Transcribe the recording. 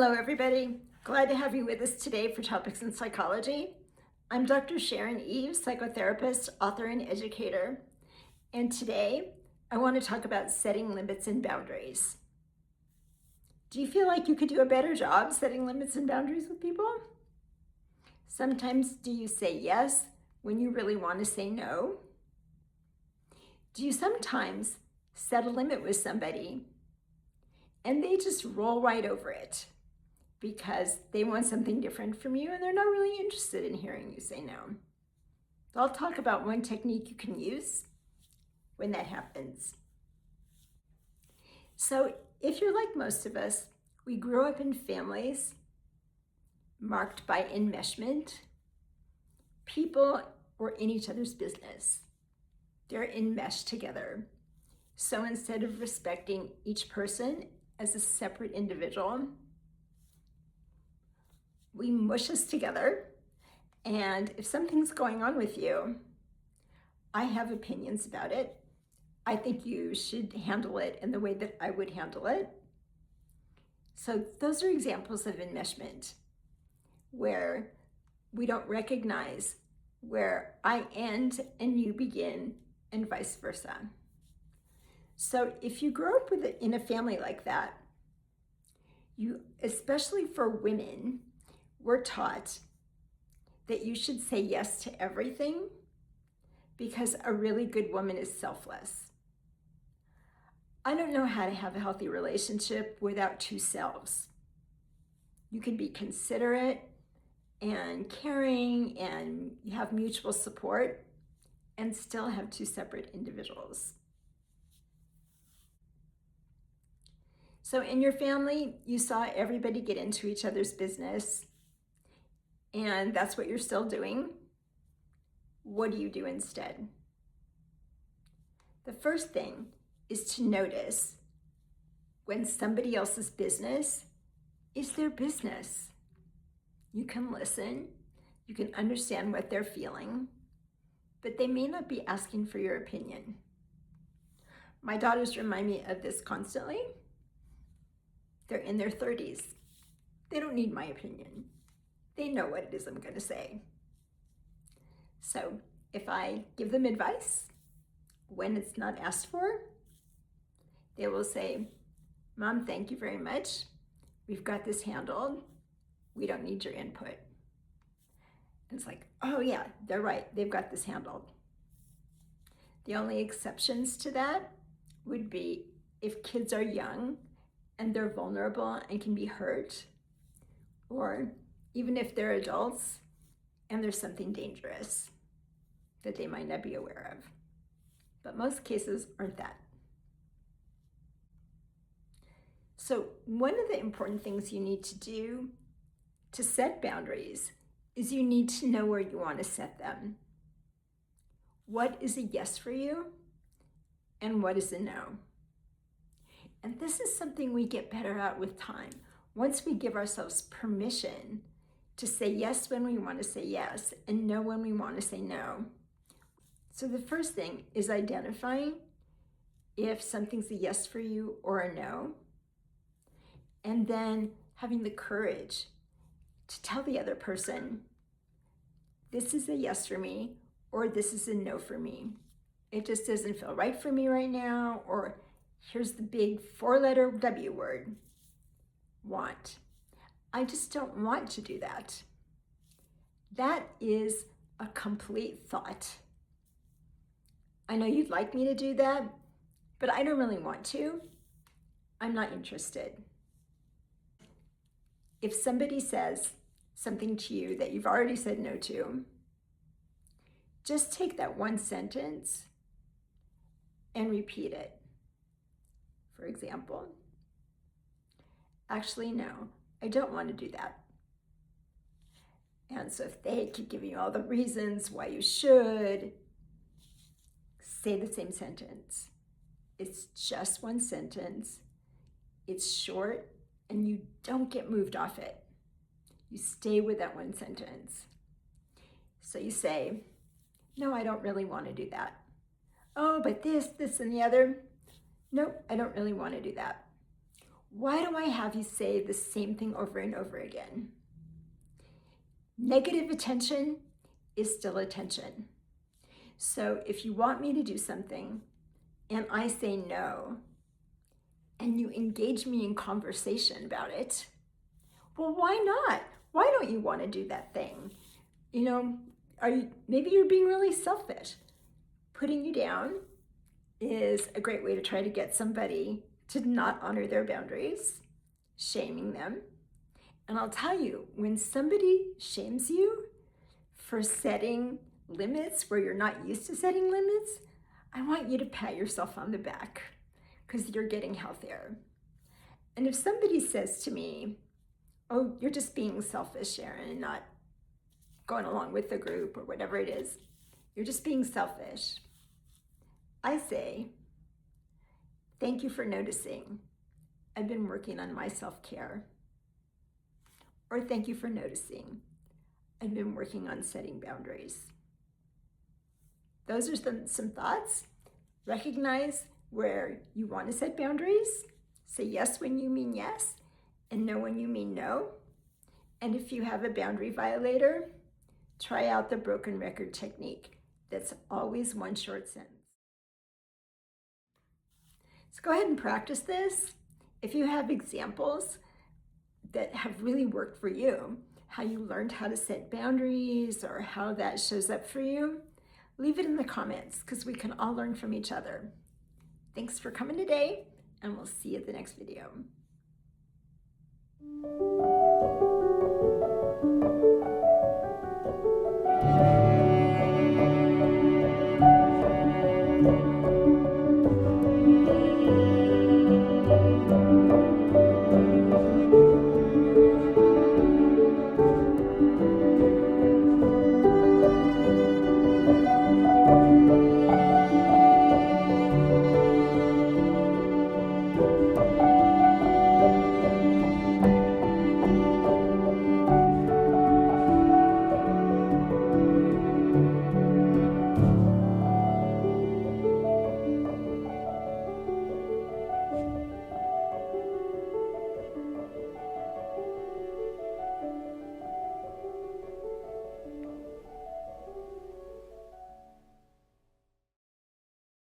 Hello, everybody. Glad to have you with us today for Topics in Psychology. I'm Dr. Sharon Eves, psychotherapist, author, and educator. And today, I want to talk about setting limits and boundaries. Do you feel like you could do a better job setting limits and boundaries with people? Sometimes, do you say yes when you really want to say no? Do you sometimes set a limit with somebody and they just roll right over it because they want something different from you and they're not really interested in hearing you say no? So I'll talk about one technique you can use when that happens. So if you're like most of us, we grew up in families marked by enmeshment. People were in each other's business. They're enmeshed together. So instead of respecting each person as a separate individual, we mush us together. And if something's going on with you, I have opinions about it. I think you should handle it in the way that I would handle it. So those are examples of enmeshment, where we don't recognize where I end and you begin, and vice versa. So if you grow up in a family like that, you, especially for women, we're taught that you should say yes to everything because a really good woman is selfless. I don't know how to have a healthy relationship without two selves. You can be considerate and caring and you have mutual support and still have two separate individuals. So in your family, you saw everybody get into each other's business, and that's what you're still doing. What do you do instead? The first thing is to notice when somebody else's business is their business. You can listen, you can understand what they're feeling, but they may not be asking for your opinion. My daughters remind me of this constantly. They're in their 30s. They don't need my opinion. They know what it is I'm going to say. So if I give them advice when it's not asked for, they will say, "Mom, thank you very much. We've got this handled. We don't need your input." And it's like, oh yeah, they're right. They've got this handled. The only exceptions to that would be if kids are young and they're vulnerable and can be hurt, or even if they're adults and there's something dangerous that they might not be aware of. But most cases aren't that. So one of the important things you need to do to set boundaries is you need to know where you want to set them. What is a yes for you and what is a no? And this is something we get better at with time. Once we give ourselves permission to say yes when we want to say yes and no when we want to say no. So the first thing is identifying if something's a yes for you or a no, and then having the courage to tell the other person, this is a yes for me or this is a no for me. It just doesn't feel right for me right now, or here's the big 4-letter W word, want. I just don't want to do that. That is a complete thought. I know you'd like me to do that, but I don't really want to. I'm not interested. If somebody says something to you that you've already said no to, just take that one sentence and repeat it. For example, actually, no, I don't want to do that. And so if they keep giving you all the reasons why you should, say the same sentence. It's just one sentence. It's short and you don't get moved off it. You stay with that one sentence. So you say, no, I don't really want to do that. Oh, but this, and the other. Nope, I don't really want to do that. Why do I have you say the same thing over and over again? Negative attention is still attention. So if you want me to do something and I say no, and you engage me in conversation about it, well, why not? Why don't you want to do that thing? Maybe you're being really selfish. Putting you down is a great way to try to get somebody to not honor their boundaries, shaming them. And I'll tell you, when somebody shames you for setting limits where you're not used to setting limits, I want you to pat yourself on the back because you're getting healthier. And if somebody says to me, oh, you're just being selfish, Sharon, and not going along with the group or whatever it is, you're just being selfish, I say, thank you for noticing. I've been working on my self-care. Or thank you for noticing. I've been working on setting boundaries. Those are some thoughts. Recognize where you want to set boundaries. Say yes when you mean yes, and no when you mean no. And if you have a boundary violator, try out the broken record technique. That's always one short sentence. So go ahead and practice this. If you have examples that have really worked for you, how you learned how to set boundaries or how that shows up for you, leave it in the comments because we can all learn from each other. Thanks for coming today, and we'll see you at the next video.